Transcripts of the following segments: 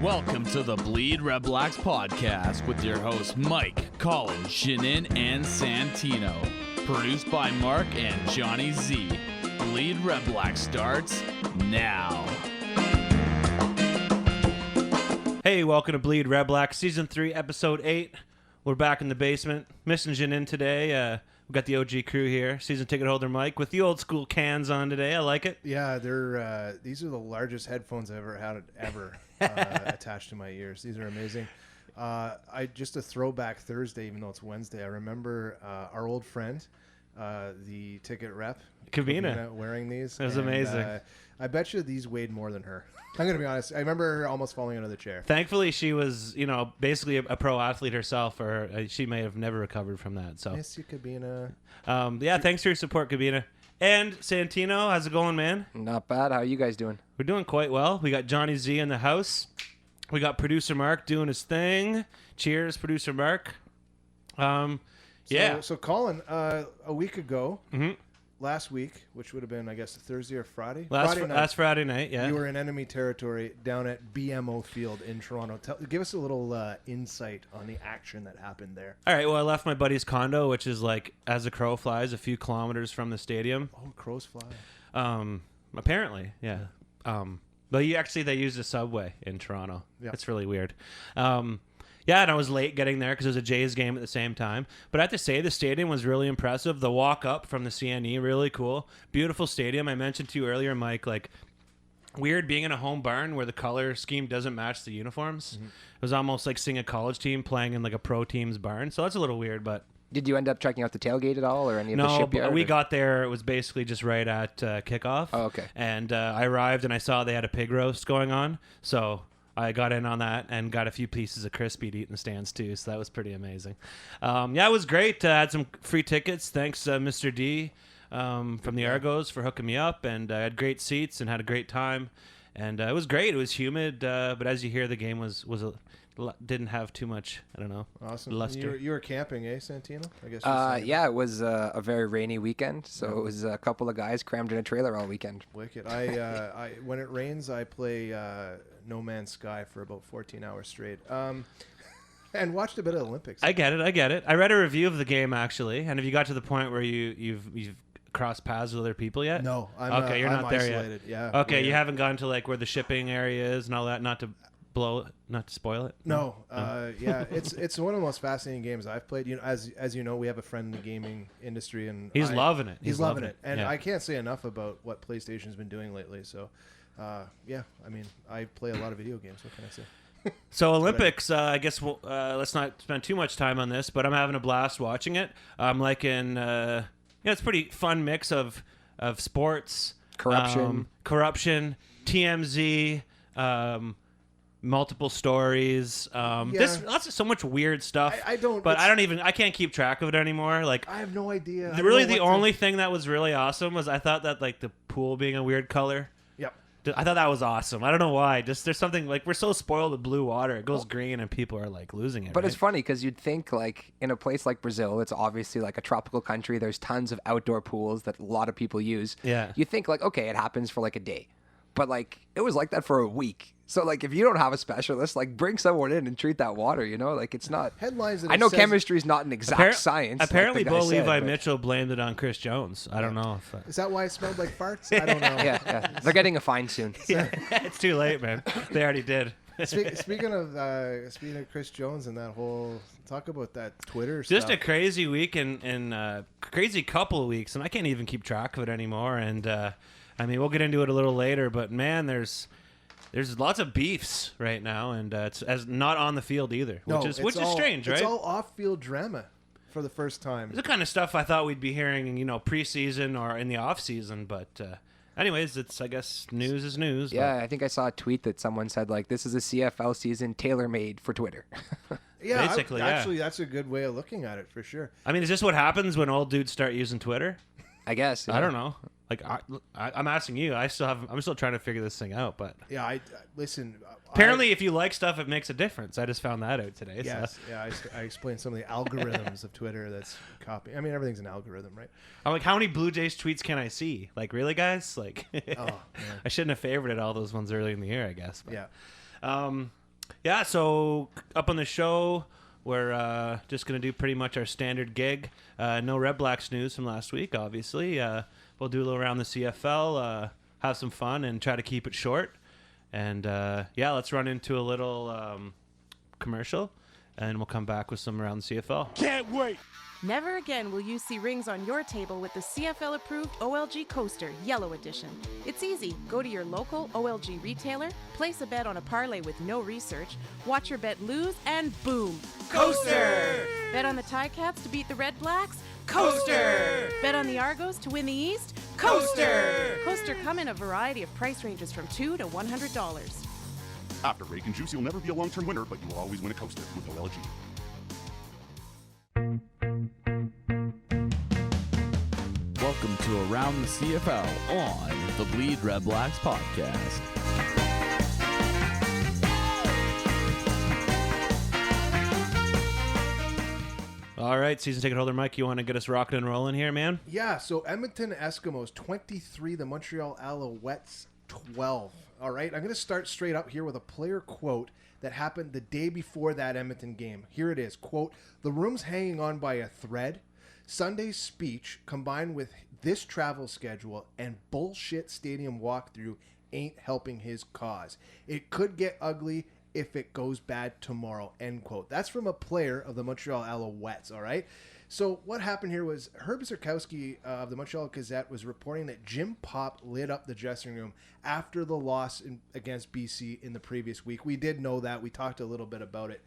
Welcome to the BleedRedblacks Podcast with your hosts Mike, Colin, Jeannine, and Santino. Produced by Mark and Johnny Z. BleedRedblacks starts now. Hey, welcome to BleedRedblacks Season 3, Episode 8. We're back in the basement. Missing Jeannine today. We've got the OG crew here. Season ticket holder Mike with the old school cans on today. I like it. Yeah, they're these are the largest headphones I've ever had attached to my ears. These are amazing. I just a throwback Thursday, even though it's Wednesday. I remember our old friend, the ticket rep, Kavina, wearing these. It was amazing. I bet you these weighed more than her. I'm going to be honest. I remember her almost falling out of the chair. Thankfully, she was, basically a pro athlete herself, or she may have never recovered from that. So, Miss you, Kavina. Yeah, thanks for your support, Kavina. And Santino, how's it going, man? Not bad. How are you guys doing? We're doing quite well. We got Johnny Z in the house. We got producer Mark doing his thing. Cheers, producer Mark. Yeah. So Colin, a week ago, Mm-hmm. last week, which would have been, I guess, Thursday or Friday? Last Friday night, yeah. You were in enemy territory down at BMO Field in Toronto. Give us a little insight on the action that happened there. All right, well, I left my buddy's condo, which is like, as the crow flies, a few kilometers from the stadium. Oh, crows fly. Apparently, yeah. But they use the subway in Toronto. Yeah. It's really weird. Yeah, and I was late getting there because it was a Jays game at the same time. But I have to say, the stadium was really impressive. The walk up from the CNE, really cool. Beautiful stadium. I mentioned to you earlier, Mike, like, weird being in a home barn where the color scheme doesn't match the uniforms. Mm-hmm. It was almost like seeing a college team playing in like a pro team's barn. So that's a little weird, but... Did you end up checking out the tailgate at all, or any of the No, shipyard? but we got there. It was basically just right at kickoff. Oh, okay. And I arrived and I saw they had a pig roast going on. So... I got in on that and got a few pieces of crispy to eat in the stands too, so that was pretty amazing. Yeah, it was great. I had some free tickets. Thanks, Mr. D from the Argos for hooking me up, and I had great seats and had a great time. And it was great. It was humid, but as you hear, the game didn't have too much, I don't know, awesome. luster. You were camping, eh, Santino? I guess. Yeah, it was a very rainy weekend, so it was a couple of guys crammed in a trailer all weekend. Wicked. I when it rains, I play No Man's Sky for about 14 hours straight. And watched a bit of the Olympics. I get it. I read a review of the game actually, and have you got to the point where you've crossed paths with other people yet? No, you're I'm not there isolated. yet. Yeah. Okay, you haven't gone to like where the shipping area is and all that, not to spoil it. No. Yeah, it's one of the most fascinating games I've played. As you know, we have a friend in the gaming industry, and he's loving it. He's loving it, and yeah. I can't say enough about what PlayStation's been doing lately. So, yeah, I mean, I play a lot of video games. What can I say? So Olympics, I guess let's not spend too much time on this, but I'm having a blast watching it. I'm liking, it's a pretty fun mix of sports, Corruption, TMZ, multiple stories. This lots of so much weird stuff. I can't keep track of it anymore. Like I have no idea. The only thing that was really awesome was I thought that like the pool being a weird color. I thought that was awesome. I don't know why. Just there's something like we're so spoiled with blue water. It goes green and people are like losing it. But right? it's funny because you'd think like in a place like Brazil, it's obviously like a tropical country. There's tons of outdoor pools that a lot of people use. Yeah. You think like, okay, it happens for like a day. But like it was like that for a week. So like if you don't have a specialist, like bring someone in and treat that water, like it's not headlines. I know chemistry is not an exact science. Apparently, like Bo Levi Mitchell blamed it on Chris Jones. I don't know if is that why it smelled like farts? I don't know. Yeah. They're getting a fine soon. Yeah, it's too late, man. They already did. Speaking of Chris Jones and that whole talk about that Twitter just stuff. A crazy week and crazy couple of weeks, and I can't even keep track of it anymore. And I mean, we'll get into it a little later, but man, there's lots of beefs right now, and it's as not on the field either, which is strange, right? It's all off-field drama for the first time. It's the kind of stuff I thought we'd be hearing, preseason or in the off season, but anyways, it's I guess news is news. Yeah, I think I saw a tweet that someone said like this is a CFL season tailor-made for Twitter. Yeah, basically, actually, that's a good way of looking at it for sure. I mean, is this what happens when old dudes start using Twitter? I guess. Yeah. I don't know. Like I'm asking you. I'm still trying to figure this thing out. But yeah, I listen. Apparently, if you like stuff, it makes a difference. I just found that out today. Yes, so. yeah. I explained some of the algorithms of Twitter that's copying. I mean, everything's an algorithm, right? I'm like, how many Blue Jays tweets can I see? Like, really, guys? Like, oh, man. I shouldn't have favorited all those ones early in the year, I guess. But. Yeah. Yeah, so up on the show, we're just going to do pretty much our standard gig. No Red Blacks news from last week, obviously. We'll do a little around the CFL, have some fun, and try to keep it short. And, let's run into a little commercial, and we'll come back with some around the CFL. Can't wait. Never again will you see rings on your table with the CFL-approved OLG Coaster Yellow Edition. It's easy. Go to your local OLG retailer, place a bet on a parlay with no research, watch your bet lose, and boom! Coaster! Bet on the Ticats to beat the Red Blacks? Coaster! Bet on the Argos to win the East? Coaster! Coaster come in a variety of price ranges from $2 to $100. After Rake and Juice, you'll never be a long-term winner, but you will always win a coaster with OLG. Welcome to Around the CFL on the BleedRedblacks Podcast. All right, season ticket holder Mike, you want to get us rocking and rolling here, man? Yeah, so Edmonton Eskimos 23, the Montreal Alouettes 12. All right, I'm going to start straight up here with a player quote that happened the day before that Edmonton game. Here it is, quote, "The room's hanging on by a thread. Sunday's speech combined with this travel schedule and bullshit stadium walkthrough ain't helping his cause. It could get ugly if it goes bad tomorrow," end quote. That's from a player of the Montreal Alouettes, all right? So what happened here was Herb Zurkowski of the Montreal Gazette was reporting that Jim Popp lit up the dressing room after the loss against BC in the previous week. We did know that. We talked a little bit about it.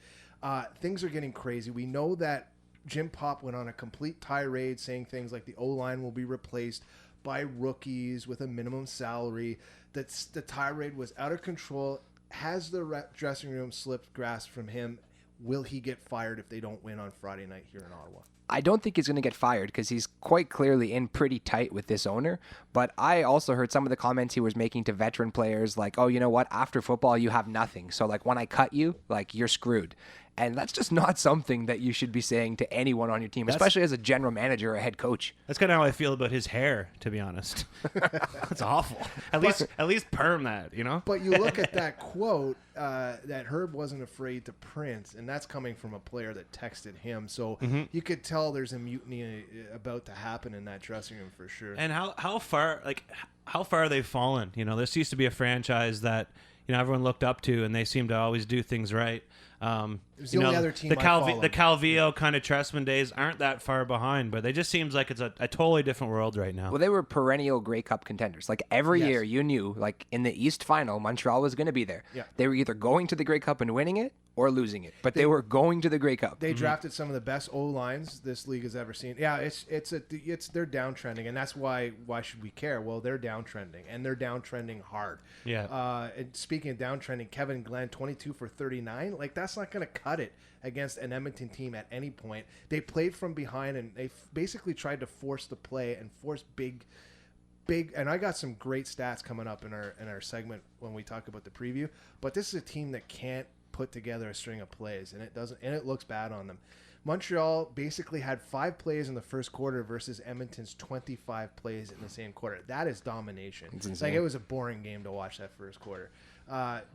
Things are getting crazy. We know that Jim Popp went on a complete tirade saying things like the O-line will be replaced by rookies with a minimum salary. That the tirade was out of control. Has the dressing room slipped grasp from him? Will he get fired if they don't win on Friday night here in Ottawa? I don't think he's going to get fired because he's quite clearly in pretty tight with this owner. But I also heard some of the comments he was making to veteran players like, oh, you know what? After football, you have nothing. So, like, when I cut you, like, you're screwed. And that's just not something that you should be saying to anyone on your team, especially as a general manager or a head coach. That's kind of how I feel about his hair, to be honest. That's awful. At least perm that, you know? But you look at that quote that Herb wasn't afraid to print, and that's coming from a player that texted him. So you could tell there's a mutiny about to happen in that dressing room for sure. And how far are they fallen? You know, this used to be a franchise that, you know, everyone looked up to, and they seem to always do things right. It was the only other team the Calvillo kind of Trestman days aren't that far behind, but they just seems like it's a totally different world right now. Well, they were perennial Grey Cup contenders. Like every year you knew, like in the East Final, Montreal was going to be there. Yeah. They were either going to the Grey Cup and winning it or losing it, but they were going to the Grey Cup. They drafted some of the best O-lines this league has ever seen. Yeah, they're downtrending, and that's why should we care? Well, they're downtrending, and they're downtrending hard. Yeah. And speaking of downtrending, Kevin Glenn 22 for 39, like that's not going to cut it against an Edmonton team at any point. They played from behind, and they basically tried to force the play and force big. And I got some great stats coming up in our segment when we talk about the preview. But this is a team that can't put together a string of plays, and it looks bad on them. Montreal basically had 5 plays in the first quarter versus Edmonton's 25 plays in the same quarter. That is domination. It's like it was a boring game to watch that first quarter.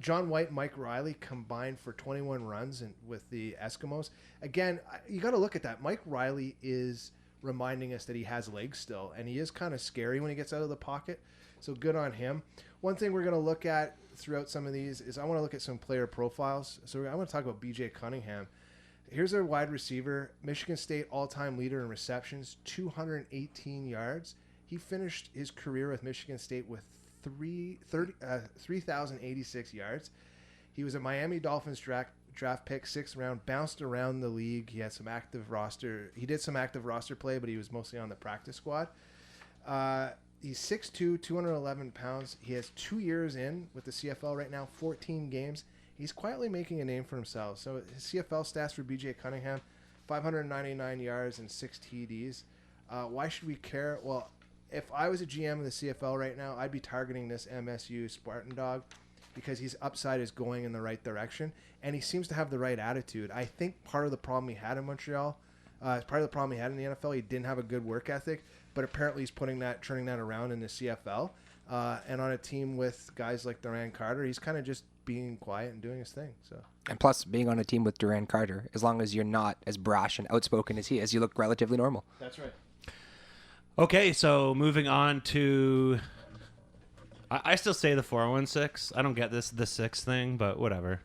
John White and Mike Riley combined for 21 runs with the Eskimos. Again, you got to look at that. Mike Riley is reminding us that he has legs still, and he is kind of scary when he gets out of the pocket. So good on him. One thing we're going to look at throughout some of these is I want to look at some player profiles. So I want to talk about BJ Cunningham. Here's their wide receiver, Michigan State all-time leader in receptions, 218 yards. He finished his career with Michigan State with 3,086 yards. He was a Miami Dolphins draft pick, 6th round, bounced around the league. He had some active roster. He did some active roster play, but he was mostly on the practice squad. He's 6'2", 211 pounds. He has 2 years in with the CFL right now, 14 games. He's quietly making a name for himself. So his CFL stats for BJ Cunningham, 599 yards and 6 TDs. Why should we care? Well, if I was a GM of the CFL right now, I'd be targeting this MSU Spartan dog because his upside is going in the right direction, and he seems to have the right attitude. I think part of the problem he had in Montreal, part of the problem he had in the NFL, he didn't have a good work ethic, but apparently he's turning that around in the CFL. And on a team with guys like Durant Carter, he's kind of just being quiet and doing his thing. So. And plus, being on a team with Durant Carter, as long as you're not as brash and outspoken as he is, you look relatively normal. That's right. Okay, so moving on to... I still say the 416. I don't get the 6 thing, but whatever.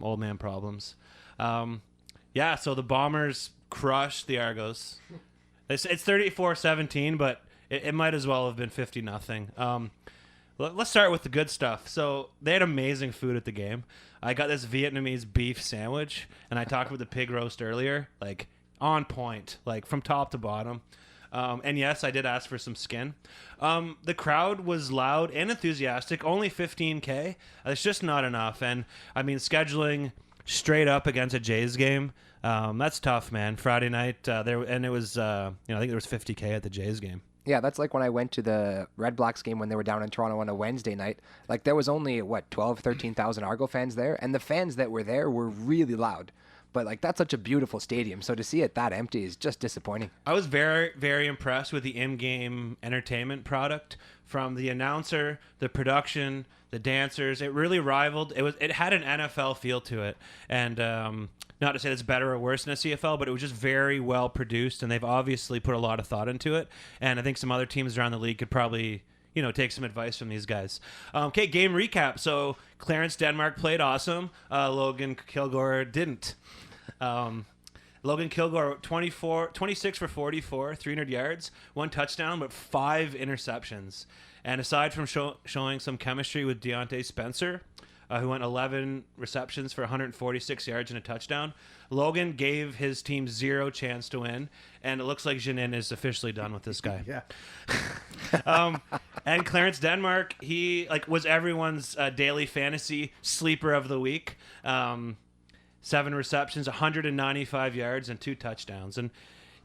Old man problems. Yeah, so the Bombers crushed the Argos. It's 34-17, but it might as well have been 50-0. Let's start with the good stuff. So they had amazing food at the game. I got this Vietnamese beef sandwich, and I talked about the pig roast earlier. Like, on point, like from top to bottom. And yes, I did ask for some skin. The crowd was loud and enthusiastic. Only 15K. It's just not enough. And I mean, scheduling straight up against a Jays game, that's tough, man. Friday night it was I think there was 50K at the Jays game. Yeah, that's like when I went to the Red Blacks game when they were down in Toronto on a Wednesday night. Like, there was only 13,000 Argo fans there, and the fans that were there were really loud. But, like, that's such a beautiful stadium. So to see it that empty is just disappointing. I was very, very impressed with the in-game entertainment product from the announcer, the production, the dancers. It really rivaled. It had an NFL feel to it. And not to say it's better or worse than a CFL, but it was just very well produced. And they've obviously put a lot of thought into it. And I think some other teams around the league could probably... take some advice from these guys. Okay, game recap. So Clarence Denmark played awesome. Logan Kilgore didn't. Logan Kilgore, 26 for 44, 300 yards, 1 touchdown, but 5 interceptions. And aside from showing some chemistry with Deontay Spencer, who went 11 receptions for 146 yards and a touchdown, Logan gave his team 0 chance to win, and it looks like Jeannine is officially done with this guy. Yeah. And Clarence Denmark, he was everyone's daily fantasy sleeper of the week. 7 receptions, 195 yards, and 2 touchdowns. And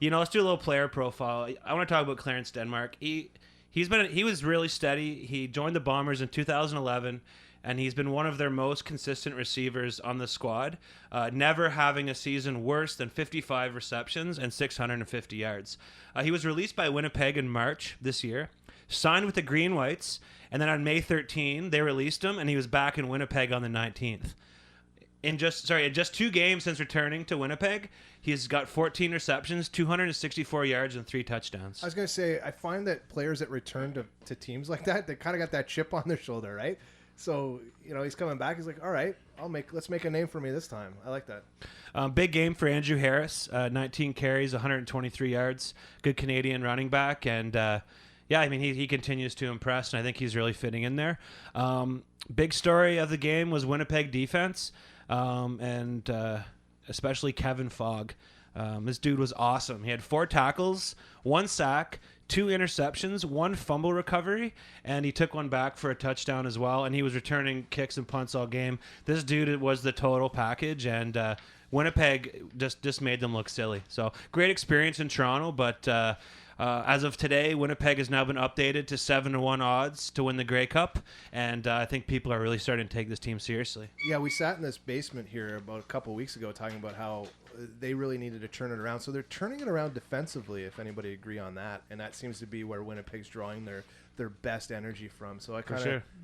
let's do a little player profile. I want to talk about Clarence Denmark. He was really steady. He joined the Bombers in 2011. And he's been one of their most consistent receivers on the squad, never having a season worse than 55 receptions and 650 yards. He was released by Winnipeg in March this year, signed with the Green Whites, and then on May 13, they released him, and he was back in Winnipeg on the 19th. In just 2 games since returning to Winnipeg, he's got 14 receptions, 264 yards, and 3 touchdowns. I was going to say, I find that players that return to teams like that, they kind of got that chip on their shoulder, right? So, he's coming back. He's like, all right, let's make a name for me this time. I like that. Big game for Andrew Harris, 19 carries, 123 yards. Good Canadian running back. And, he continues to impress, and I think he's really fitting in there. Big story of the game was Winnipeg defense, and especially Kevin Fogg. This dude was awesome. He had 4 tackles, 1 sack, 2 interceptions, 1 fumble recovery, and he took one back for a touchdown as well, and he was returning kicks and punts all game. This dude was the total package, and Winnipeg just made them look silly. So great experience in Toronto, but as of today, Winnipeg has now been updated to 7-1 odds to win the Grey Cup, and I think people are really starting to take this team seriously. Yeah, we sat in this basement here about a couple of weeks ago talking about how they really needed to turn it around. So they're turning it around defensively, if anybody agree on that, and that seems to be where Winnipeg's drawing their best energy from. So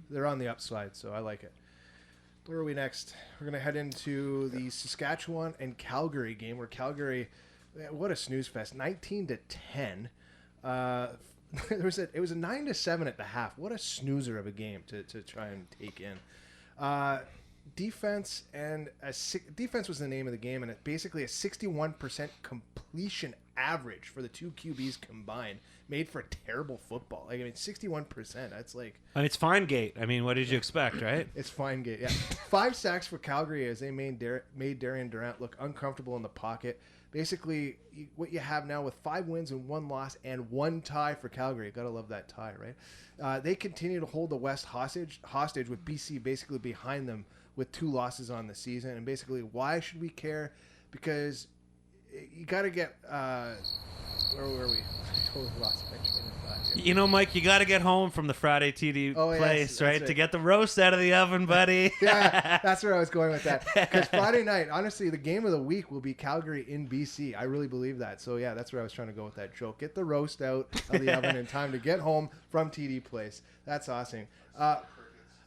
they're on the upside, so I like it. Where are we next? We're going to head into the Saskatchewan and Calgary game, where Calgary, what a snooze fest, 19-10. It was a 9-7 at the half. What a snoozer of a game to try and take in. Defense was the name of the game, and basically a 61% completion average for the 2 QBs combined made for terrible football. 61%. That's like... it's fine gate. What did you expect, right? It's fine gate, yeah. 5 sacks for Calgary as they made Darian Durant look uncomfortable in the pocket. Basically, what you have now with 5 wins and 1 loss and 1 tie for Calgary. Gotta love that tie, right? They continue to hold the West hostage with BC basically behind them with 2 losses on the season. And basically, why should we care? Because you got to get... where were we? I totally lost my train of thought. You know, Mike, you got to get home from the Friday TD place, right? To get the roast out of the oven, buddy. Yeah, that's where I was going with that. Because Friday night, honestly, the game of the week will be Calgary in BC. I really believe that. So, yeah, that's where I was trying to go with that joke. Get the roast out of the oven in time to get home from TD place. That's awesome.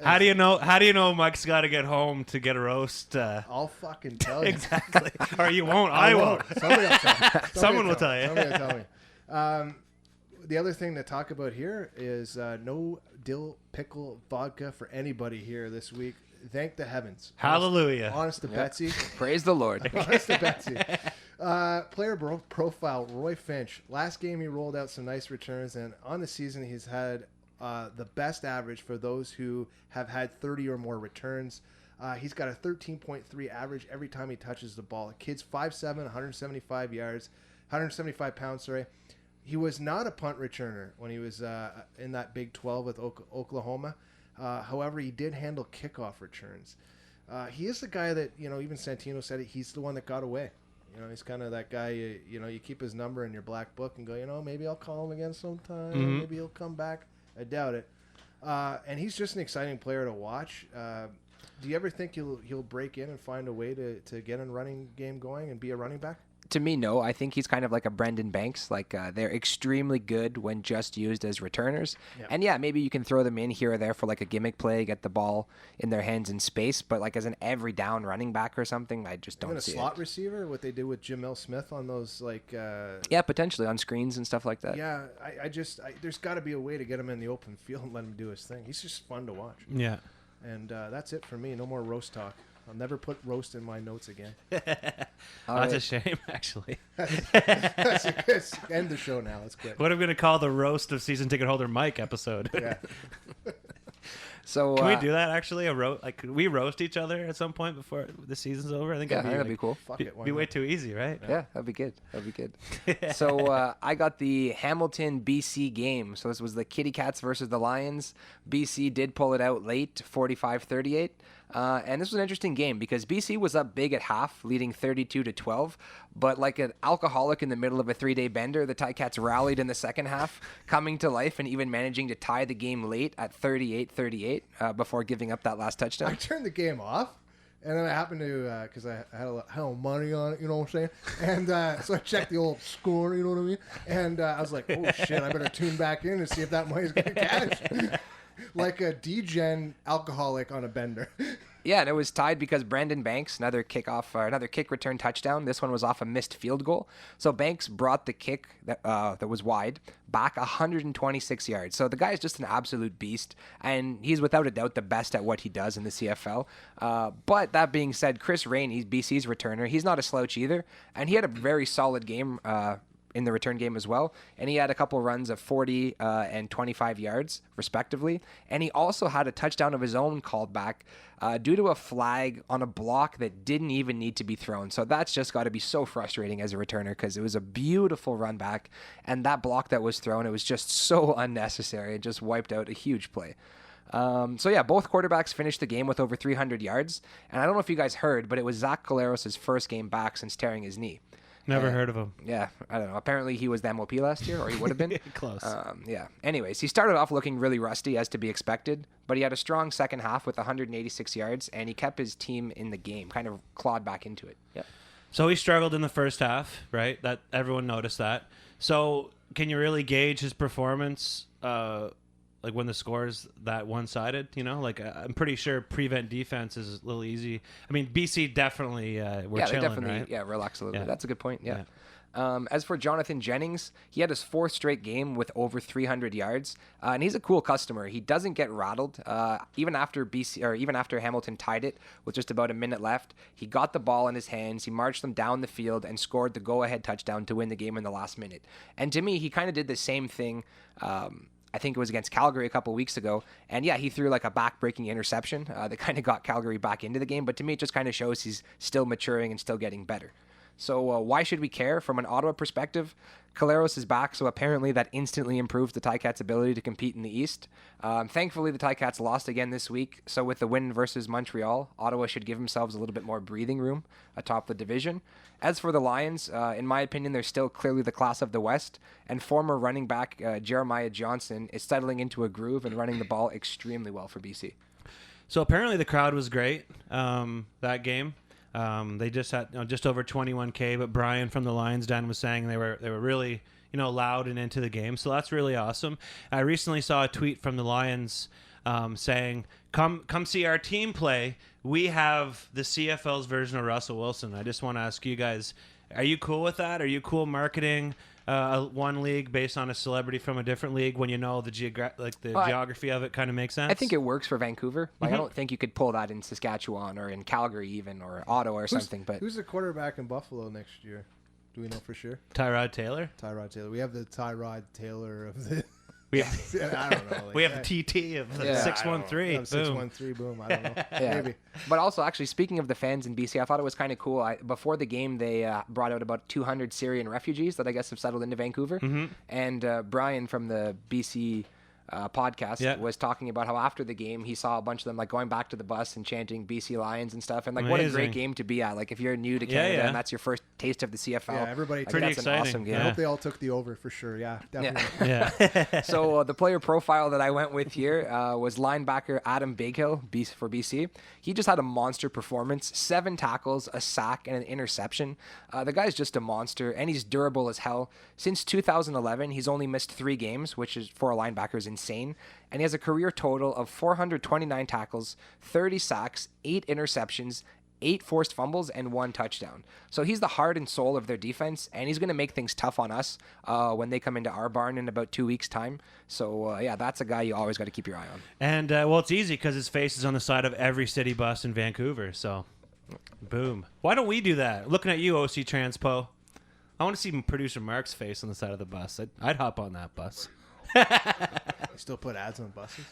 How do you know Mike's got to get home to get a roast? I'll fucking tell you. Exactly. Or you won't. I won't. Somebody will tell me. Someone will tell you. Somebody will tell me. The other thing to talk about here is no dill pickle vodka for anybody here this week. Thank the heavens. Hallelujah. Honest to Betsy. Praise the Lord. Honest to Betsy. Player profile, Roy Finch. Last game he rolled out some nice returns, and on the season he's had the best average for those who have had 30 or more returns. He's got a 13.3 average every time he touches the ball. Kid's 5'7", 175 yards, 175 pounds, sorry. He was not a punt returner when he was in that Big 12 with Oklahoma. However, he did handle kickoff returns. He is the guy that, even Santino said it, he's the one that got away. He's kind of that guy, you keep his number in your black book and go, maybe I'll call him again sometime. Mm-hmm. Maybe he'll come back. I doubt it. And he's just an exciting player to watch. Do you ever think he'll break in and find a way to get a running game going and be a running back? To me, no. I think he's kind of like a Brendan Banks. They're extremely good when just used as returners. Yep. And yeah, maybe you can throw them in here or there for like a gimmick play, get the ball in their hands in space. But like as an every down running back or something, I just don't see it. Even a slot receiver, what they did with Jamel Smith on those yeah, potentially on screens and stuff like that. Yeah, I there's got to be a way to get him in the open field and let him do his thing. He's just fun to watch. Yeah. And that's it for me. No more roast talk. I'll never put roast in my notes again. That's a shame, actually. Let's end the show now. Let's quit. What I'm going to call the roast of season ticket holder Mike episode. Yeah. So can we do that actually? Could we roast each other at some point before the season's over? I think that'd be cool. Fuck it, be way too easy, right? Yeah, that'd be good. So I got the Hamilton BC game. So this was the Kitty Cats versus the Lions. BC did pull it out late, 45-38. And this was an interesting game because BC was up big at half, leading 32-12. But like an alcoholic in the middle of a 3-day bender, the Ticats rallied in the second half, coming to life and even managing to tie the game late at 38-38 before giving up that last touchdown. I turned the game off. And then I happened to, because I had a little money on it, you know what I'm saying? And so I checked the old score, you know what I mean? And I was like, oh, shit, I better tune back in and see if that money's going to cash. Like a degen alcoholic on a bender. Yeah, and it was tied because Brandon Banks, another kick return touchdown. This one was off a missed field goal. So Banks brought the kick that was wide back 126 yards. So the guy is just an absolute beast, and he's without a doubt the best at what he does in the CFL. But that being said, Chris Rain, he's BC's returner. He's not a slouch either, and he had a very solid game in the return game as well. And he had a couple runs of 40 and 25 yards, respectively. And he also had a touchdown of his own called back due to a flag on a block that didn't even need to be thrown. So that's just got to be so frustrating as a returner because it was a beautiful run back. And that block that was thrown, it was just so unnecessary. It just wiped out a huge play. So yeah, both quarterbacks finished the game with over 300 yards. And I don't know if you guys heard, but it was Zach Collaros' first game back since tearing his knee. Never heard of him. Yeah, I don't know. Apparently he was the MOP last year, or he would have been. Close. Yeah. Anyways, he started off looking really rusty, as to be expected, but he had a strong second half with 186 yards, and he kept his team in the game, kind of clawed back into it. Yeah. So he struggled in the first half, right? That everyone noticed that. So can you really gauge his performance like when the score is that one-sided, I'm pretty sure prevent defense is a little easy. I mean, BC definitely were chilling, right? Yeah, relax a little Yeah. bit. That's a good point. Yeah. As for Jonathan Jennings, he had his fourth straight game with over 300 yards, and he's a cool customer. He doesn't get rattled. Even after Hamilton tied it with just about a minute left, he got the ball in his hands. He marched them down the field and scored the go-ahead touchdown to win the game in the last minute. And to me, he kind of did the same thing. I think it was against Calgary a couple weeks ago. And yeah, he threw like a back-breaking interception that kind of got Calgary back into the game. But to me, it just kind of shows he's still maturing and still getting better. So why should we care? From an Ottawa perspective, Caleros is back, so apparently that instantly improves the Ticats' ability to compete in the East. Thankfully, the Ticats lost again this week, so with the win versus Montreal, Ottawa should give themselves a little bit more breathing room atop the division. As for the Lions, in my opinion, they're still clearly the class of the West, and former running back Jeremiah Johnson is settling into a groove and running the ball extremely well for BC. So apparently the crowd was great that game. They just had just over 21K, but Brian from the Lions Den was saying they were really loud and into the game. So that's really awesome. I recently saw a tweet from the Lions saying, "Come see our team play. We have the CFL's version of Russell Wilson." I just want to ask you guys, are you cool with that? Are you cool marketing one league based on a celebrity from a different league when you know the geography of it kind of makes sense? I think it works for Vancouver. Like I don't think you could pull that in Saskatchewan or in Calgary even or Ottawa or something. But who's the quarterback in Buffalo next year? Do we know for sure? Tyrod Taylor. We have the Tyrod Taylor of the. We have, I don't know. we have the TT of the 613. Boom. 613. Boom. I don't know. Maybe. But also, actually, speaking of the fans in BC, I thought it was kind of cool. Before the game, they brought out about 200 Syrian refugees that I guess have settled into Vancouver. Mm-hmm. And Brian from the BC podcast was talking about how after the game he saw a bunch of them like going back to the bus and chanting BC Lions and stuff, and like what a great game to be at. Like if you're new to Canada and that's your first taste of the CFL, everybody pretty that's exciting. An awesome game. I hope they all took the over for sure. Yeah, definitely. So the player profile that I went with here was linebacker Adam Bighill for BC. He just had a monster performance, 7 tackles, a sack, and an interception. The guy's just a monster, and he's durable as hell. Since 2011, he's only missed 3 games, which is for a linebacker is insane. And he has a career total of 429 tackles, 30 sacks, 8 interceptions, 8 forced fumbles, and 1 touchdown. So he's the heart and soul of their defense, and he's going to make things tough on us when they come into our barn in about 2 weeks' time. So, that's a guy you always got to keep your eye on. And, it's easy because his face is on the side of every city bus in Vancouver. So, boom. Why don't we do that? Looking at you, OC Transpo. I want to see producer Mark's face on the side of the bus. I'd hop on that bus. They still put ads on buses.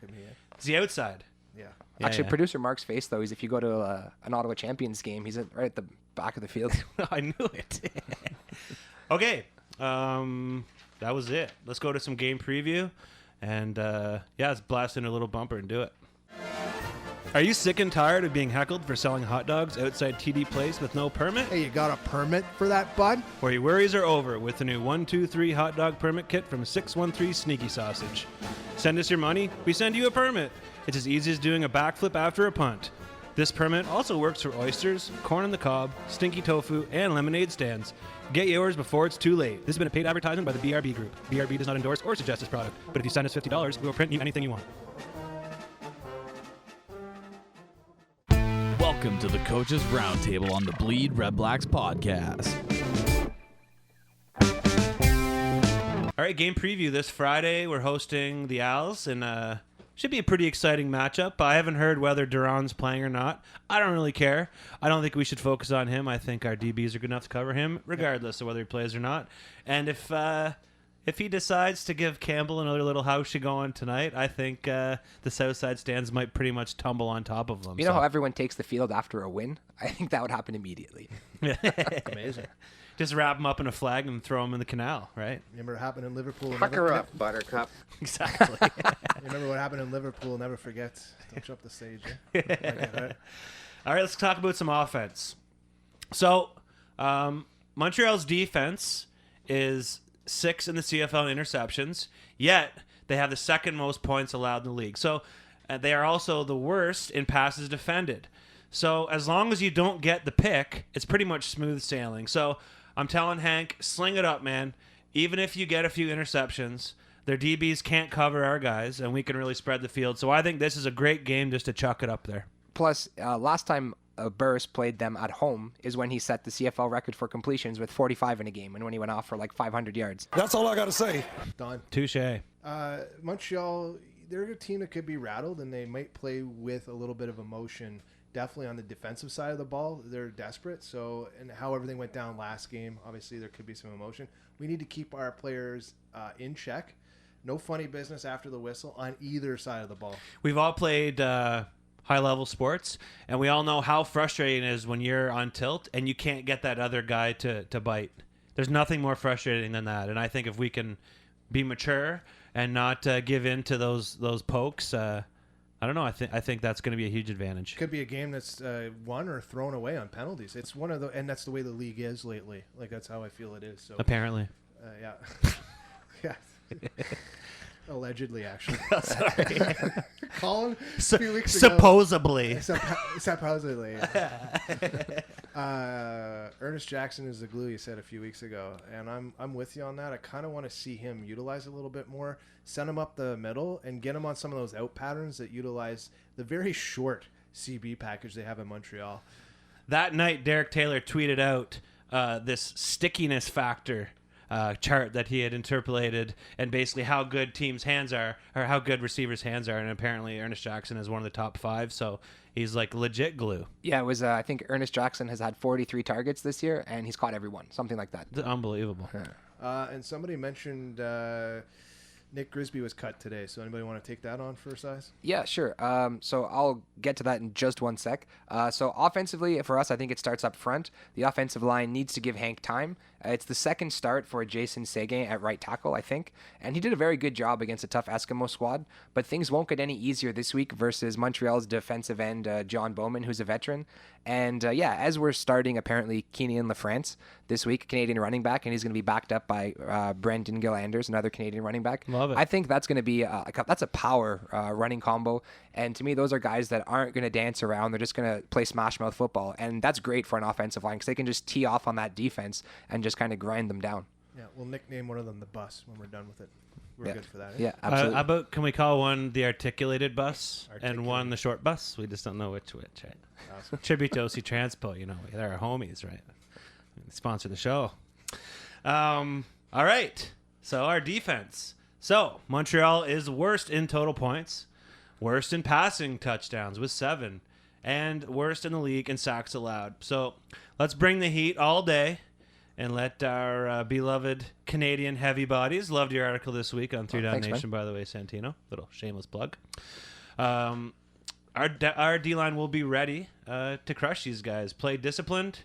Hit me in. It's the outside. Yeah. Actually, producer Mark's face, though, is if you go to an Ottawa Champions game, he's right at the back of the field. I knew it. Okay. That was it. Let's go to some game preview. And, let's blast in a little bumper and do it. Are you sick and tired of being heckled for selling hot dogs outside TD Place with no permit? Hey, you got a permit for that, bud? Or your worries are over with the new 123 hot dog permit kit from 613 Sneaky Sausage. Send us your money, we send you a permit. It's as easy as doing a backflip after a punt. This permit also works for oysters, corn on the cob, stinky tofu, and lemonade stands. Get yours before it's too late. This has been a paid advertisement by the BRB Group. BRB does not endorse or suggest this product, but if you send us $50, we will print you anything you want. Welcome to the Coaches Roundtable on the BleedRedblacks Podcast. All right, game preview this Friday. We're hosting the Als, and should be a pretty exciting matchup. I haven't heard whether Duran's playing or not. I don't really care. I don't think we should focus on him. I think our DBs are good enough to cover him, regardless of whether he plays or not. And if he decides to give Campbell another little house going tonight, I think the Southside stands might pretty much tumble on top of them. You know how everyone takes the field after a win? I think that would happen immediately. Amazing. Just wrap him up in a flag and throw him in the canal, right? Remember what happened in Liverpool? Fuck her up, Buttercup. Exactly. Remember what happened in Liverpool? Never forget. Don't jump the stage. Eh? All right, let's talk about some offense. So, Montreal's defense is 6 in the CFL in interceptions, yet they have the second most points allowed in the league. So, they are also the worst in passes defended. So, as long as you don't get the pick, it's pretty much smooth sailing. So, I'm telling Hank, sling it up, man. Even if you get a few interceptions, their DBs can't cover our guys, and we can really spread the field. So I think this is a great game just to chuck it up there. Plus, last time Burris played them at home is when he set the CFL record for completions with 45 in a game, and when he went off for like 500 yards. That's all I got to say. Done. Touche. Montreal, they're a team that could be rattled, and they might play with a little bit of emotion. Definitely on the defensive side of the ball, they're desperate. So, and how everything went down last game, obviously there could be some emotion. We need to keep our players in check. No funny business after the whistle on either side of the ball. We've all played high-level sports, and we all know how frustrating it is when you're on tilt and you can't get that other guy to bite. There's nothing more frustrating than that, and I think if we can be mature and not give in to those pokes, I don't know. I think that's going to be a huge advantage. Could be a game that's won or thrown away on penalties. It's one of the, and that's the way the league is lately. Like that's how I feel it is. So Apparently. yeah, yeah. Allegedly, actually. Sorry. Colin, a few weeks ago. Supposedly. Supposedly. Ernest Jackson is the glue, you said a few weeks ago, and I'm with you on that. I kind of want to see him utilize a little bit more. Send him up the middle and get him on some of those out patterns that utilize the very short CB package they have in Montreal. That night, Derek Taylor tweeted out this stickiness factor chart that he had interpolated, and basically how good teams' hands are, or how good receivers' hands are, and apparently Ernest Jackson is one of the top 5, so he's like legit glue. Yeah, it was. I think Ernest Jackson has had 43 targets this year, and he's caught every one, something like that. It's unbelievable. And somebody mentioned Nick Grisby was cut today, so anybody want to take that on for size? Yeah, sure. So I'll get to that in just one sec. So offensively, for us, I think it starts up front. The offensive line needs to give Hank time. It's the second start for Jason Seguin at right tackle, I think. And he did a very good job against a tough Eskimo squad. But things won't get any easier this week versus Montreal's defensive end, John Bowman, who's a veteran. And as we're starting, apparently, Keenan LaFrance this week, Canadian running back, and he's going to be backed up by Brendan Gill-Anders, another Canadian running back. Love it. I think that's going to be that's a power running combo. And to me, those are guys that aren't going to dance around. They're just going to play smash mouth football. And that's great for an offensive line because they can just tee off on that defense and just kind of grind them down. Yeah, we'll nickname one of them the bus when we're done with it. We're good for that. Eh? Yeah, absolutely. How about, can we call one the articulated bus and one the short bus? We just don't know which, right? Awesome. Tribute to OC Transpo, they're our homies, right? Sponsor the show. All right, so our defense. So Montreal is worst in total points, worst in passing touchdowns with 7, and worst in the league in sacks allowed. So let's bring the heat all day and let our beloved Canadian heavy bodies. Loved your article this week on 3 Down thanks, Nation, by the way, Santino. Little shameless plug. Our D-line will be ready to crush these guys. Play disciplined.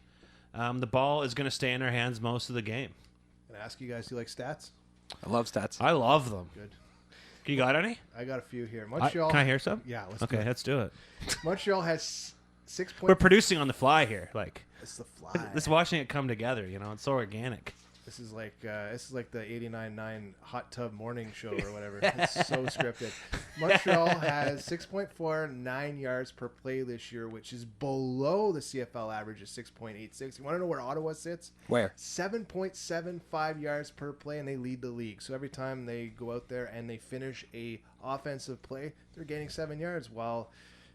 The ball is going to stay in our hands most of the game. Can I ask you guys, do you like stats? I love stats. I love them. Good. You got any? I got a few here. Montreal. Can I hear some? Yeah, Let's do it. Montreal has 6 We're points. producing on the fly here. Like, It's the fly. just watching it come together. It's so organic. This is like the 89.9 hot tub morning show or whatever. It's so scripted. Montreal has 6.49 yards per play this year, which is below the CFL average of 6.86. You want to know where Ottawa sits? Where? 7.75 yards per play, and they lead the league. So every time they go out there and they finish a offensive play, they're gaining 7 yards. While,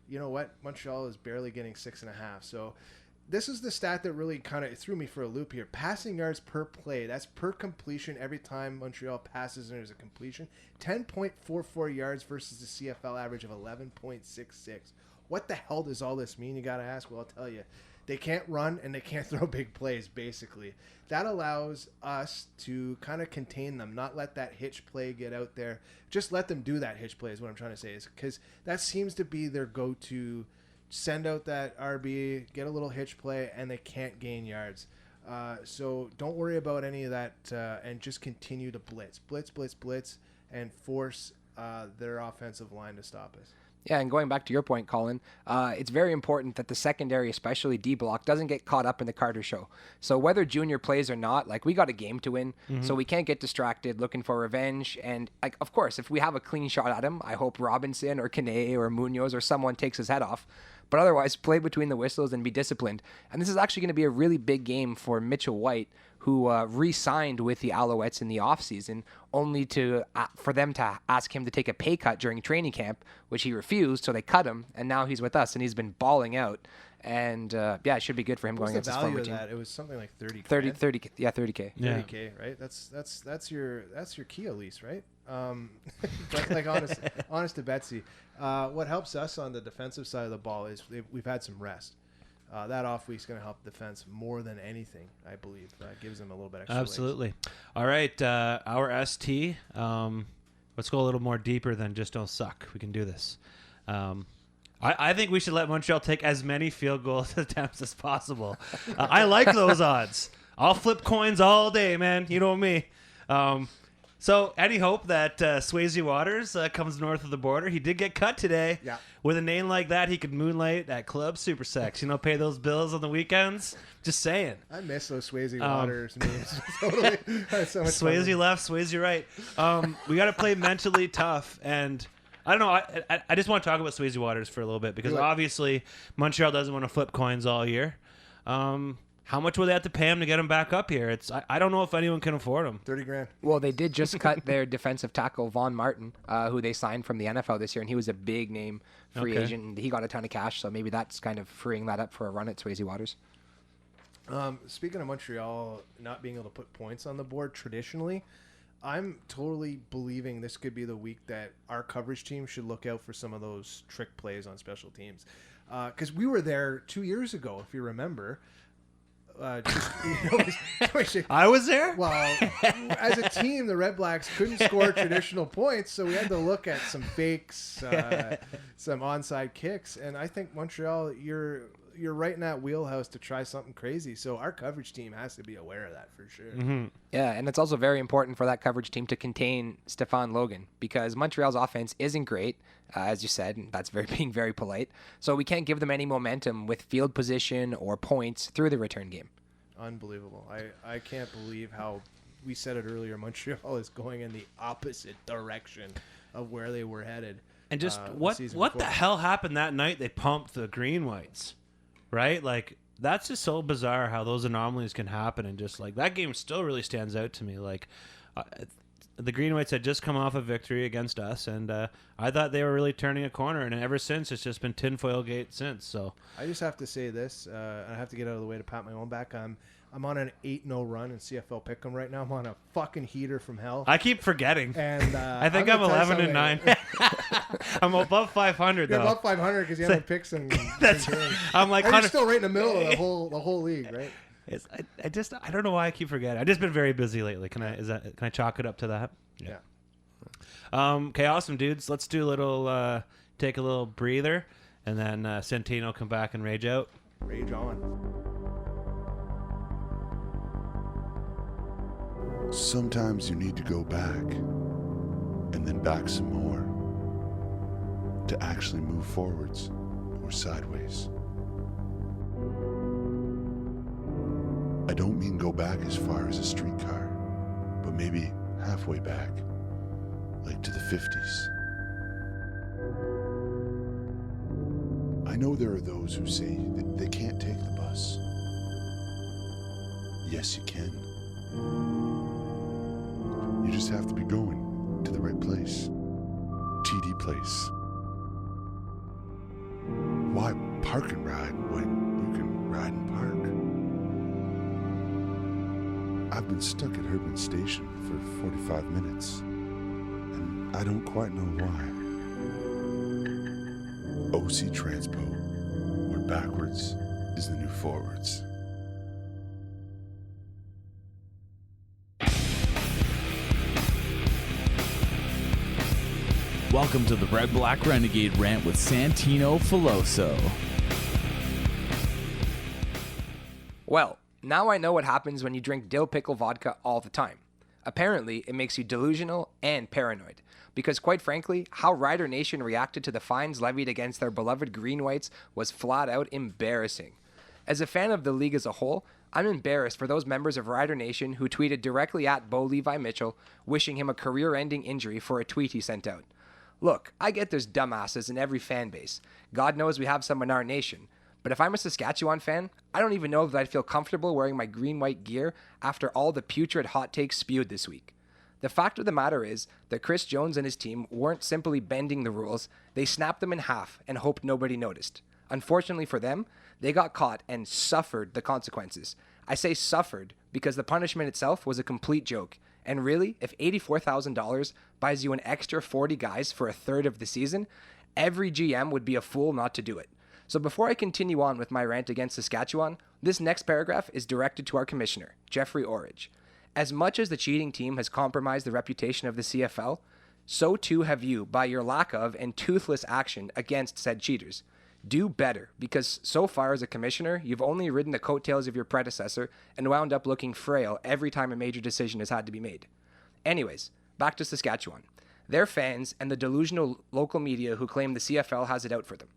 you know what, Montreal is barely getting 6.5. So this is the stat that really kind of threw me for a loop here. Passing yards per play. That's per completion every time Montreal passes and there's a completion. 10.44 yards versus the CFL average of 11.66. What the hell does all this mean? You got to ask. Well, I'll tell you. They can't run and they can't throw big plays, basically. That allows us to kind of contain them, not let that hitch play get out there. Just let them do that hitch play is what I'm trying to say. Is because that seems to be their go-to. Send out that RB, get a little hitch play, and they can't gain yards. So don't worry about any of that, and just continue to blitz, and force their offensive line to stop us. Yeah, and going back to your point, Colin, it's very important that the secondary, especially D-block, doesn't get caught up in the Carter show. So whether Junior plays or not, we got a game to win, so we can't get distracted looking for revenge. And, of course, if we have a clean shot at him, I hope Robinson or Kane or Munoz or someone takes his head off. But otherwise, play between the whistles and be disciplined. And this is actually going to be a really big game for Mitchell White, who re-signed with the Alouettes in the offseason, only for them to ask him to take a pay cut during training camp, which he refused, so they cut him, and now he's with us, and he's been balling out. And, it should be good for him going against his former team. That? It was something like 30K. 30K. Yeah, 30K. Yeah. 30K, right? That's your Kia lease, right? But honest to Betsy, what helps us on the defensive side of the ball is we've had some rest. That off week's going to help defense more than anything, I believe. Gives them a little bit extra. Absolutely. legs. All right, our ST. Let's go a little more deeper than just don't suck. We can do this. I think we should let Montreal take as many field goal attempts as possible. I like those odds. I'll flip coins all day, man. You know me. So, any hope that Swayze Waters comes north of the border? He did get cut today. Yeah. With a name like that, he could moonlight at Club Super Sex. Pay those bills on the weekends. Just saying. I miss those Swayze Waters memes. Totally. So much Swayze fun. left, Swayze right. We got to play mentally tough. And I don't know. I just want to talk about Swayze Waters for a little bit because obviously Montreal doesn't want to flip coins all year. How much will they have to pay him to get him back up here? I don't know if anyone can afford him. $30,000. Well, they did just cut their defensive tackle, Von Martin, who they signed from the NFL this year, and he was a big name free agent. And he got a ton of cash, so maybe that's kind of freeing that up for a run at Swayze Waters. Speaking of Montreal not being able to put points on the board traditionally, I'm totally believing this could be the week that our coverage team should look out for some of those trick plays on special teams. Because we were there 2 years ago, if you remember. I was there? Well, as a team, the Red Blacks couldn't score traditional points, so we had to look at some fakes, some onside kicks, and I think Montreal, you're right in that wheelhouse to try something crazy. So our coverage team has to be aware of that for sure. Mm-hmm. Yeah, and it's also very important for that coverage team to contain Stephane Logan because Montreal's offense isn't great, as you said, and that's being very polite. So we can't give them any momentum with field position or points through the return game. Unbelievable. I can't believe how we said it earlier. Montreal is going in the opposite direction of where they were headed. And just what the hell happened that night? They pumped the green whites, right? Like that's just so bizarre how those anomalies can happen. And just like that game still really stands out to me. Like the green whites had just come off a victory against us, and I thought they were really turning a corner. And ever since, it's just been tinfoil gate since. So I just have to say this. I have to get out of the way to pat my own back. I'm on an 8-0 run in CFL Pick'em right now. I'm on a fucking heater from hell. I keep forgetting. And I think I'm 11-9. I'm above 500 though. You're above 500 because you haven't picked some. That's. I'm like. You're still right in the middle of the whole league, right? I don't know why I keep forgetting. I've just been very busy lately. Can I chalk it up to that? Yeah. Okay, awesome, dudes. Let's do a little take a little breather, and then Santino come back and rage out. Rage on. Sometimes you need to go back and then back some more to actually move forwards or sideways. I don't mean go back as far as a streetcar, but maybe halfway back, like to the 50s. I know there are those who say that they can't take the bus. Yes, you can. You just have to be going to the right place. TD Place. Why park and ride when you can ride and park? I've been stuck at Herdman Station for 45 minutes, and I don't quite know why. OC Transpo, where backwards is the new forwards. Welcome to the Red Black Renegade Rant with Santino Filoso. Well, now I know what happens when you drink dill pickle vodka all the time. Apparently, it makes you delusional and paranoid. Because quite frankly, how Rider Nation reacted to the fines levied against their beloved Green Whites was flat out embarrassing. As a fan of the league as a whole, I'm embarrassed for those members of Rider Nation who tweeted directly at Bo Levi Mitchell, wishing him a career-ending injury for a tweet he sent out. Look, I get there's dumbasses in every fan base. God knows we have some in our nation. But if I'm a Saskatchewan fan, I don't even know that I'd feel comfortable wearing my green-white gear after all the putrid hot takes spewed this week. The fact of the matter is that Chris Jones and his team weren't simply bending the rules, they snapped them in half and hoped nobody noticed. Unfortunately for them, they got caught and suffered the consequences. I say suffered because the punishment itself was a complete joke. And really, if $84,000 buys you an extra 40 guys for a third of the season, every GM would be a fool not to do it. So before I continue on with my rant against Saskatchewan, this next paragraph is directed to our commissioner, Jeffrey Orridge. As much as the cheating team has compromised the reputation of the CFL, so too have you by your lack of and toothless action against said cheaters. Do better, because so far as a commissioner, you've only ridden the coattails of your predecessor and wound up looking frail every time a major decision has had to be made. Anyways, back to Saskatchewan. Their fans and the delusional local media who claim the CFL has it out for them.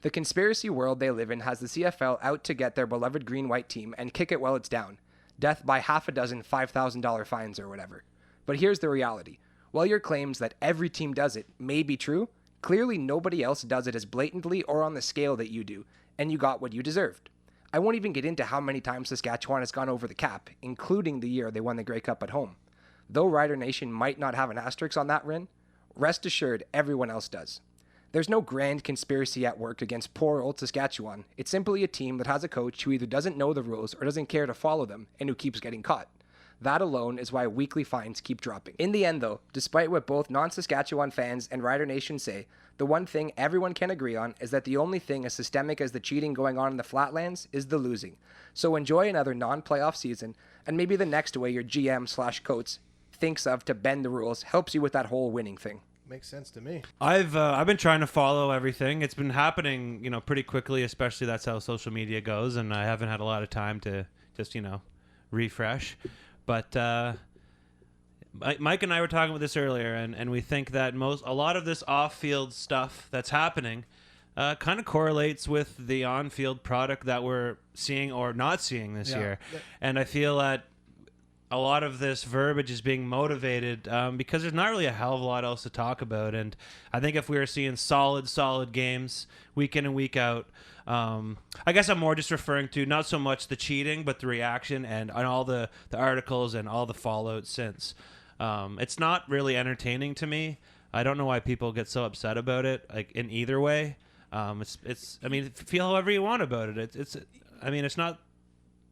The conspiracy world they live in has the CFL out to get their beloved green-white team and kick it while it's down. Death by half a dozen $5,000 fines or whatever. But here's the reality. While your claims that every team does it may be true, clearly nobody else does it as blatantly or on the scale that you do, and you got what you deserved. I won't even get into how many times Saskatchewan has gone over the cap, including the year they won the Grey Cup at home. Though Rider Nation might not have an asterisk on that win, rest assured everyone else does. There's no grand conspiracy at work against poor old Saskatchewan. It's simply a team that has a coach who either doesn't know the rules or doesn't care to follow them and who keeps getting caught. That alone is why weekly fines keep dropping. In the end, though, despite what both non-Saskatchewan fans and Rider Nation say, the one thing everyone can agree on is that the only thing as systemic as the cheating going on in the Flatlands is the losing. So enjoy another non-playoff season, and maybe the next way your GM/coach thinks of to bend the rules helps you with that whole winning thing. Makes sense to me. I've been trying to follow everything. It's been happening, pretty quickly. Especially that's how social media goes, and I haven't had a lot of time to just refresh. But Mike and I were talking about this earlier, and we think that a lot of this off-field stuff that's happening kind of correlates with the on-field product that we're seeing or not seeing this year. And I feel that a lot of this verbiage is being motivated because there's not really a hell of a lot else to talk about. And I think if we were seeing solid games week in and week out, I guess I'm more just referring to not so much the cheating, but the reaction and all the articles and all the fallout since. It's not really entertaining to me. I don't know why people get so upset about it, like in either way. It's. I mean, feel however you want about it. It's not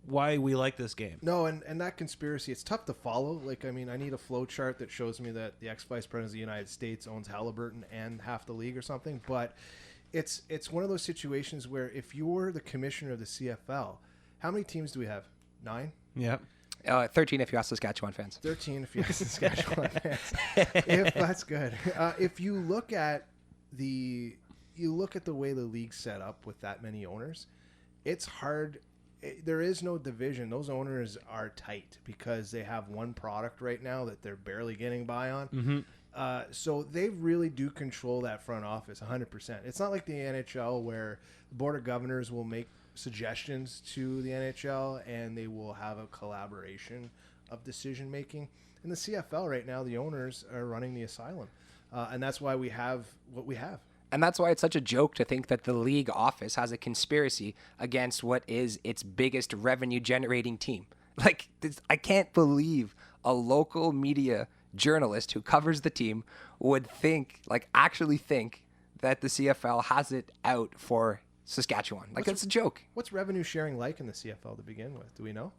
why we like this game. No, and that conspiracy, it's tough to follow. I need a flow chart that shows me that the ex-vice president of the United States owns Halliburton and half the league or something, but it's one of those situations where if you're the commissioner of the CFL, how many teams do we have? 9? Yep. 13 if you ask Saskatchewan fans. 13 if you ask Saskatchewan fans. That's good. If you look at the way the league's set up with that many owners, it's hard. There is no division. Those owners are tight because they have one product right now that they're barely getting by on. Mm-hmm. So they really do control that front office 100%. It's not like the NHL where the Board of Governors will make suggestions to the NHL and they will have a collaboration of decision making. In the CFL right now, the owners are running the asylum. And that's why we have what we have. And that's why it's such a joke to think that the league office has a conspiracy against what is its biggest revenue-generating team. I can't believe a local media journalist who covers the team would actually think that the CFL has it out for Saskatchewan. It's a joke. What's revenue sharing like in the CFL to begin with? Do we know?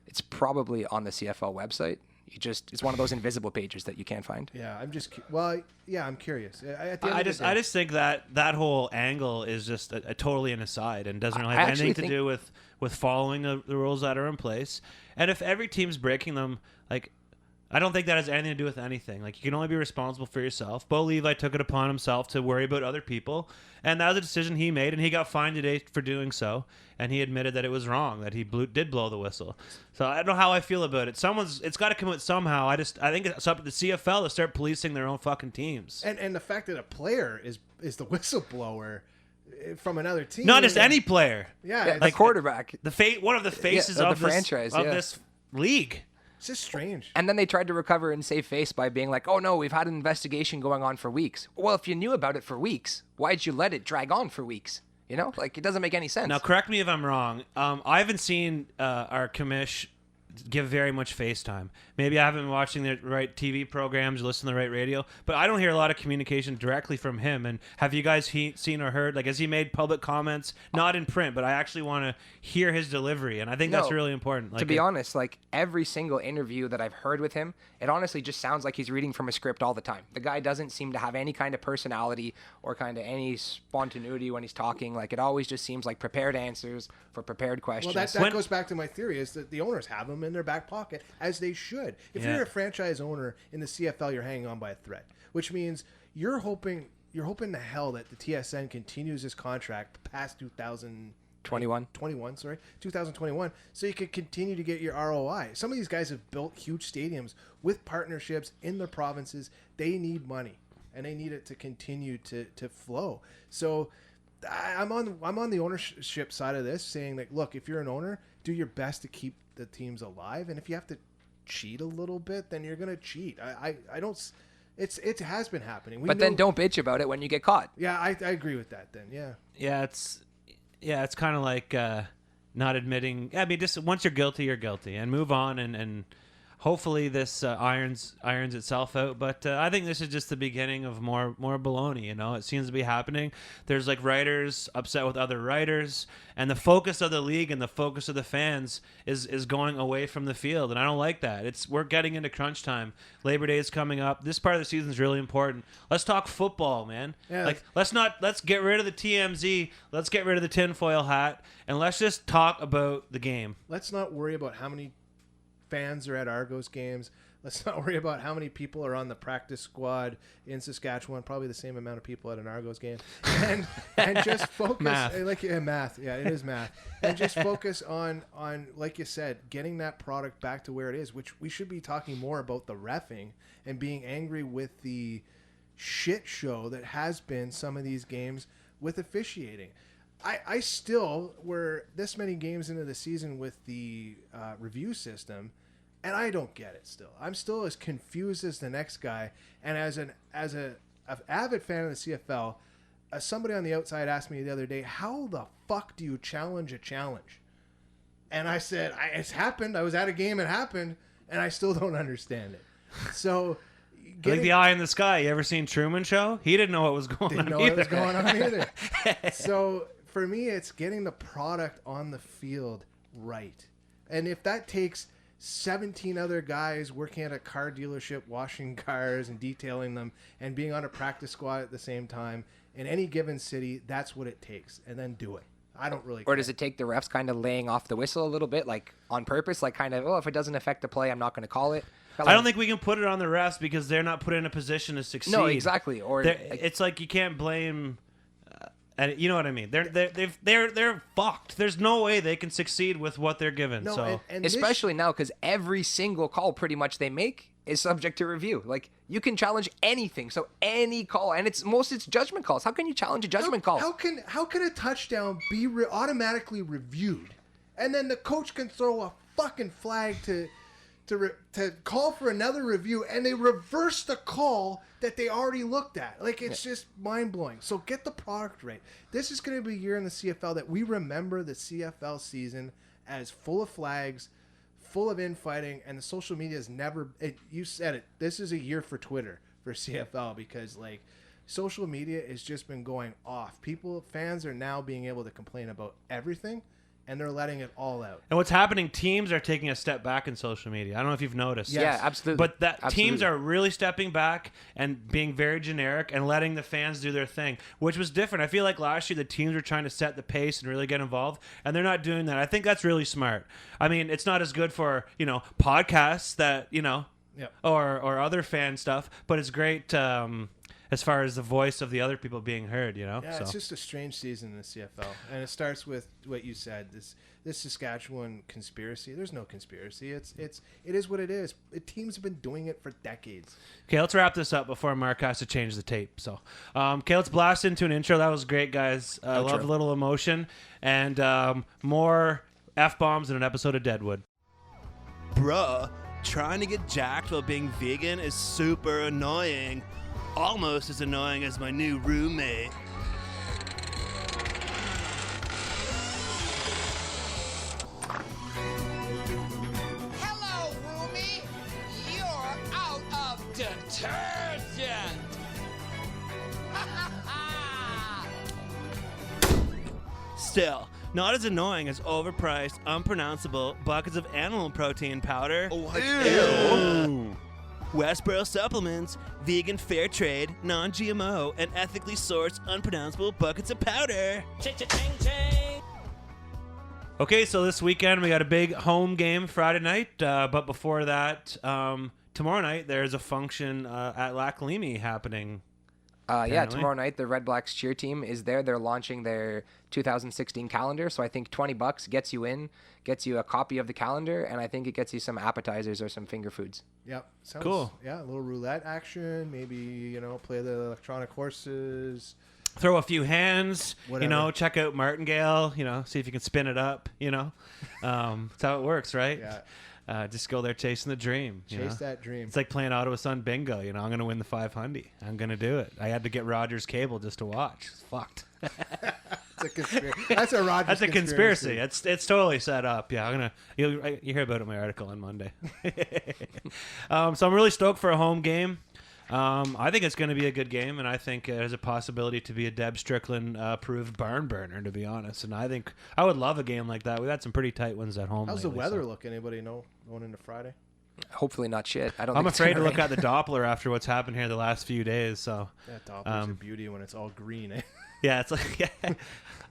It's probably on the CFL website. It's one of those invisible pages that you can't find. Yeah, I'm curious. I just think that whole angle is just a totally an aside and doesn't really have anything to do with following the rules that are in place. And if every team's breaking them, I don't think that has anything to do with anything. You can only be responsible for yourself. Bo Levi took it upon himself to worry about other people, and that was a decision he made, and he got fined today for doing so, and he admitted that it was wrong, that he did blow the whistle. So I don't know how I feel about it. It's got to come out somehow. I think it's up to the CFL to start policing their own fucking teams. And the fact that a player is the whistleblower from another team. Not just any player. Yeah, the quarterback. One of the faces of the franchise of this league. It's just strange. And then they tried to recover and save face by being like, oh no, we've had an investigation going on for weeks. Well, if you knew about it for weeks, why'd you let it drag on for weeks? It doesn't make any sense. Now, correct me if I'm wrong. I haven't seen our commish give very much FaceTime. Maybe I haven't been watching the right TV programs or listening to the right radio, but I don't hear a lot of communication directly from him. And have you guys seen or heard? Has he made public comments? Not in print, but I actually want to hear his delivery, and I think that's really important. To be honest, every single interview that I've heard with him, it honestly just sounds like he's reading from a script all the time. The guy doesn't seem to have any kind of personality or kind of any spontaneity when he's talking. It always just seems like prepared answers for prepared questions. Well, that goes back to my theory is that the owners have them in their back pocket, as they should. If you're a franchise owner in the CFL, you're hanging on by a thread, which means you're hoping you're hoping to hell that the TSN continues this contract past 2021, so you could continue to get your ROI. Some of these guys have built huge stadiums with partnerships in their provinces. They need money, and they need it to continue to flow. So I'm on the ownership side of this, saying that, look, if you're an owner, do your best to keep the teams alive, and if you have to cheat a little bit, then you're gonna cheat. I don't. It has been happening. Then don't bitch about it when you get caught. Yeah, I agree with that. Then it's kind of like not admitting. I mean, just once you're guilty, and move on, and hopefully this irons itself out. But I think this is just the beginning of more baloney. It seems to be happening. There's like writers upset with other writers, and the focus of the league and the focus of the fans is going away from the field, and I don't like that. We're getting into crunch time. Labor Day is coming up. This part of the season is really important. Let's talk football, man. Yeah. Let's get rid of the TMZ. Let's get rid of the tinfoil hat, and let's just talk about the game. Let's not worry about how many fans are at Argos games. Let's not worry about how many people are on the practice squad in Saskatchewan. Probably the same amount of people at an Argos game. And just focus. Math. Math. Yeah, it is math. And just focus on, like you said, getting that product back to where it is, which we should be talking more about the reffing and being angry with the shit show that has been some of these games with officiating. I still, we're this many games into the season with the review system, and I don't get it still. I'm still as confused as the next guy. And as an avid fan of the CFL, somebody on the outside asked me the other day, how the fuck do you challenge a challenge? And I said, it's happened. I was at a game, it happened, and I still don't understand it. So like the eye in the sky. You ever seen Truman Show? He didn't know what was going on. What was going on either. So for me, it's getting the product on the field right. And if that takes 17 other guys working at a car dealership, washing cars and detailing them, and being on a practice squad at the same time in any given city, that's what it takes. And then do it. I don't really care. Or does it take the refs kind of laying off the whistle a little bit, like on purpose, like kind of, if it doesn't affect the play, I'm not going to call it? I don't think we can put it on the refs because they're not put in a position to succeed. No, exactly. Or it's like you can't blame. And you know what I mean? They're fucked. There's no way they can succeed with what they're given. No, so and especially now, because every single call pretty much they make is subject to review. Like, you can challenge anything, so any call, and it's judgment calls. How can you challenge a judgment call? How can a touchdown be automatically reviewed, and then the coach can throw a fucking flag to call for another review, and they reverse the call that they already looked at? Like, it's just mind-blowing. So get the product right. This is going to be a year in the CFL that we remember the CFL season as full of flags, full of infighting, and the social media has never... you said it. This is a year for Twitter for CFL because, like, social media has just been going off. Fans are now being able to complain about everything, and they're letting it all out. And what's happening, teams are taking a step back in social media. I don't know if you've noticed. Yes. Yeah, absolutely. But teams are really stepping back and being very generic and letting the fans do their thing, which was different. I feel like last year the teams were trying to set the pace and really get involved, and they're not doing that. I think that's really smart. I mean, it's not as good for, podcasts that, or other fan stuff, but it's great as far as the voice of the other people being heard, Yeah, it's just a strange season in the CFL. And it starts with what you said, this Saskatchewan conspiracy. There's no conspiracy. It is what it is. Teams have been doing it for decades. Okay, let's wrap this up before Mark has to change the tape. So, okay, let's blast into an intro. That was great, guys. I love a little emotion and more F-bombs in an episode of Deadwood. Bruh, trying to get jacked while being vegan is super annoying. Almost as annoying as my new roommate. Hello, roomie. You're out of detergent. Still, not as annoying as overpriced, unpronounceable buckets of animal protein powder. Ew. Westboro Supplements, vegan, fair trade, non-GMO, and ethically sourced, unpronounceable buckets of powder. Okay, so this weekend we got a big home game Friday night, but before that, tomorrow night there's a function at Lac Limi happening. Yeah, apparently. tomorrow night the Red Blacks cheer team is there. They're launching their 2016 calendar. So I think $20 gets you in, gets you a copy of the calendar, and I think it gets you some appetizers or some finger foods. Yep. Sounds, Cool. Yeah, a little roulette action. Maybe, play the electronic horses. Throw a few hands, Whatever. check out Martingale, see if you can spin it up, That's how it works, right? Yeah. Just go there chasing the dream. Chase that dream. It's like playing Ottawa Sun Bingo. I'm going to win the 500. I'm going to do it. I had to get Rogers cable just to watch. It's fucked. It's a conspiracy. That's a Rogers That's a conspiracy. It's totally set up. Yeah, I'm gonna. You hear about it in my article on Monday. So I'm really stoked for a home game. I think it's going to be a good game, and I think it has a possibility to be a Deb Strickland approved barn burner, to be honest. And I think I would love a game like that. We've had some pretty tight ones at home. How's the lately, weather so. look? Anybody know going into Friday? Hopefully not shit. I'm think it's afraid to gonna look rain. at the Doppler after what's happened here the last few days. So That Doppler's a beauty when it's all green. Eh? yeah, it's like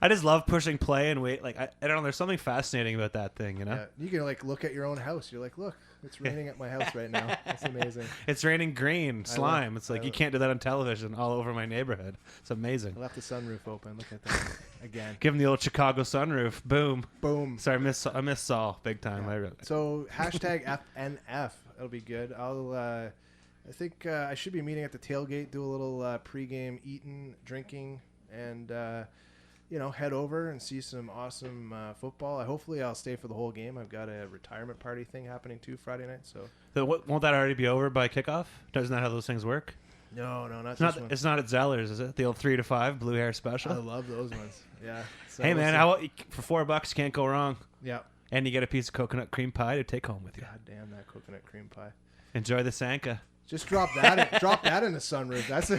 I just love pushing play and wait. Like I don't know. There's something fascinating about that thing, Yeah, you can look at your own house. You're like, look, it's raining at my house right now. That's amazing. It's raining green slime. It's like I you can't do that on television all over my neighborhood. It's amazing. I left the sunroof open. Look at that again. Give him the old Chicago sunroof. Boom. Boom. Sorry, I miss Saul big time. Yeah. So hashtag FNF. That'll be good. I think I should be meeting at the tailgate, do a little pregame eating, drinking, and head over and see some awesome football. Hopefully I'll stay for the whole game. I've got a retirement party thing happening too Friday night. So Won't that already be over by kickoff? Isn't that how those things work? no, not It's this not. one. It's not at Zeller's, is it? The old 3 to 5 blue hair I special. love those ones. Yeah. So Hey we'll man, see. for $4 can't go wrong. Yeah. And you get a piece of coconut cream pie to take home with you. God damn that coconut cream pie. Enjoy the Sanka. Just drop that. Drop that in the sunroof. That's a.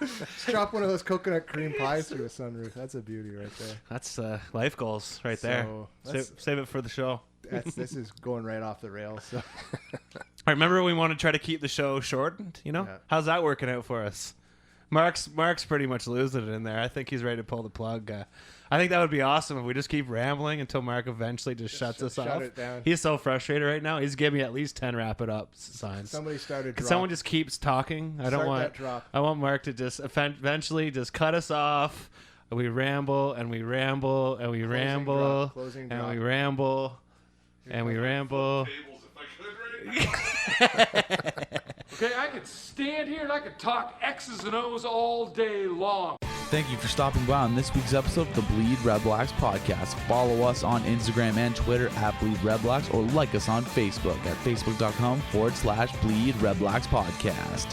Just drop one of those coconut cream pies through a sunroof. That's a beauty right there. That's life goals right there. So, Save it for the show. this is going right off the rails. So. I remember we want to try to keep the show shortened. Yeah. How's that working out for us? Mark's pretty much losing it in there. I think he's ready to pull the plug. I think that would be awesome if we just keep rambling until Mark eventually just shuts us shut off. it down. He's so frustrated right now. He's giving me at least 10 wrap it up signs. Somebody started. Can someone just keeps talking? I don't Start want. that drop. I want Mark to just eventually just cut us off. We ramble and we ramble and we ramble drop, closing and drop. we ramble and we ramble. Okay, I could stand here and I could talk X's and O's all day long. Thank you for stopping by on this week's episode of the Bleed Red Blacks Podcast. Follow us on Instagram and Twitter at BleedRedblacks or like us on Facebook at facebook.com/Bleed Red Blacks Podcast.